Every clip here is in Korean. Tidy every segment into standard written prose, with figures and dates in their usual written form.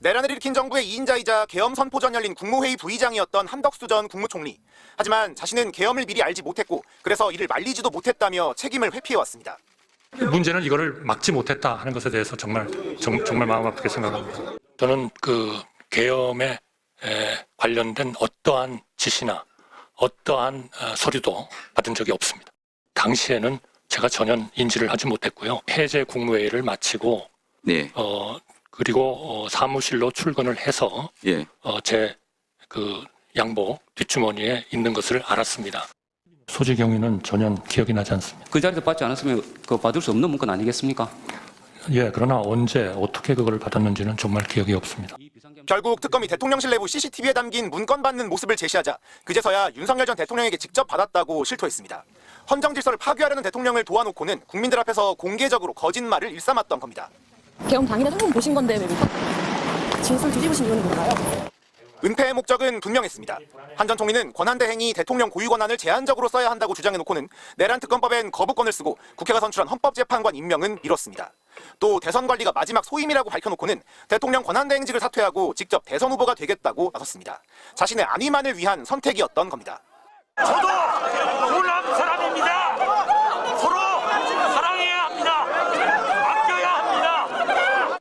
내란을 일으킨 정부의 2인자이자 계엄 선포 전 열린 국무회의 부의장이었던 한덕수 전 국무총리. 하지만 자신은 계엄을 미리 알지 못했고 그래서 이를 말리지도 못했다며 책임을 회피해왔습니다. 문제는 이거를 막지 못했다 하는 것에 대해서 정말 마음 아프게 생각합니다. 저는 그 계엄에 관련된 어떠한 지시나 어떠한 서류도 받은 적이 없습니다. 당시에는 제가 전혀 인지를 하지 못했고요. 해제 국무회의를 마치고 네. 그리고 사무실로 출근을 해서 예. 제 그 양복 뒷주머니에 있는 것을 알았습니다. 소지 경위는 전혀 기억이 나지 않습니다. 그 자리에서 받지 않았으면 그 받을 수 없는 문건 아니겠습니까? 예, 그러나 언제 어떻게 그걸 받았는지는 정말 기억이 없습니다. 결국 특검이 대통령실 내부 CCTV에 담긴 문건 받는 모습을 제시하자 그제서야 윤석열 전 대통령에게 직접 받았다고 실토했습니다. 헌정 질서를 파괴하려는 대통령을 도와놓고는 국민들 앞에서 공개적으로 거짓말을 일삼았던 겁니다. 계엄 당일에 상품 보신 건데 왜 진술 뒤집으신 이유는 뭔가요? 은폐의 목적은 분명했습니다. 한 전 총리는 권한대행이 대통령 고유 권한을 제한적으로 써야 한다고 주장해놓고는 내란 특검법엔 거부권을 쓰고 국회가 선출한 헌법재판관 임명은 미뤘습니다. 또 대선 관리가 마지막 소임이라고 밝혀놓고는 대통령 권한대행직을 사퇴하고 직접 대선 후보가 되겠다고 나섰습니다. 자신의 안위만을 위한 선택이었던 겁니다. 저도 호남 사람입니다. 서로 사랑해야 합니다. 아껴야 합니다.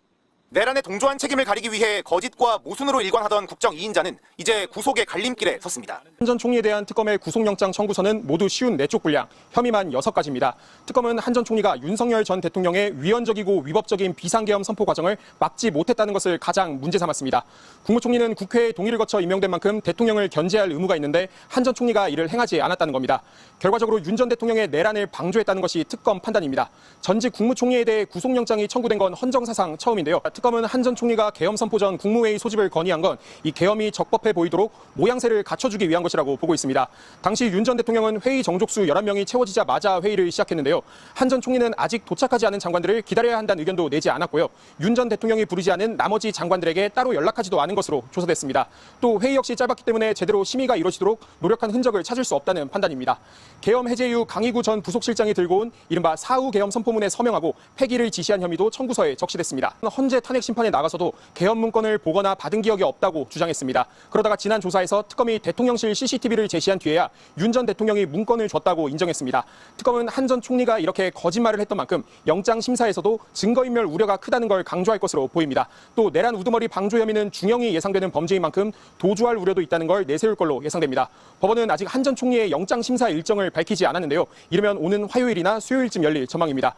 내란에 동조한 책임을 가리기 위해 거짓과 모순으로 일관하던 국정 2인자는 이제 구속의 갈림길에 섰습니다. 한 전 총리에 대한 특검의 구속영장 청구서는 모두 쉬운 4쪽 분량, 혐의만 6가지입니다. 특검은 한 전 총리가 윤석열 전 대통령의 위헌적이고 위법적인 비상계엄 선포 과정을 막지 못했다는 것을 가장 문제 삼았습니다. 국무총리는 국회의 동의를 거쳐 임명된 만큼 대통령을 견제할 의무가 있는데 한 전 총리가 이를 행하지 않았다는 겁니다. 결과적으로 윤 전 대통령의 내란을 방조했다는 것이 특검 판단입니다. 전직 국무총리에 대해 구속영장이 청구된 건 헌정사상 처음인데요. 특검은 한 전 총리가 계엄 선포 전 국무회의 소집을 건의한 건 이 계엄이 적법해 보이도록 모양새를 갖춰주기 위한 것이라고 보고 있습니다. 당시 윤 전 대통령은 회의 정족수 11명이 채워지자마자 회의를 시작했는데요. 한 전 총리는 아직 도착하지 않은 장관들을 기다려야 한다는 의견도 내지 않았고요. 윤 전 대통령이 부르지 않은 나머지 장관들에게 따로 연락하지도 않은 것으로 조사됐습니다. 또 회의 역시 짧았기 때문에 제대로 심의가 이루어지도록 노력한 흔적을 찾을 수 없다는 판단입니다. 계엄 해제 이후 강희구 전 부속실장이 들고 온 이른바 사후 계엄 선포문에 서명하고 폐기를 지시한 혐의도 청구서에 적시됐습니다. 헌재 탄핵 심판에 나가서도 계엄 문건을 보거나 받은 기억이 없다고 주장했습니다. 그러다가 지난 조사에서 특검이 대통령실 CCTV를 제시한 뒤에야 윤 전 대통령이 문건을 줬다고 인정했습니다. 특검은 한 전 총리가 이렇게 거짓말을 했던 만큼 영장 심사에서도 증거인멸 우려가 크다는 걸 강조할 것으로 보입니다. 또 내란 우두머리 방조 혐의는 중형이 예상되는 범죄인 만큼 도주할 우려도 있다는 걸 내세울 걸로 예상됩니다. 법원은 아직 한 전 총리의 영장 심사 일정을 밝히지 않았는데요. 이르면 오는 화요일이나 수요일쯤 열릴 전망입니다.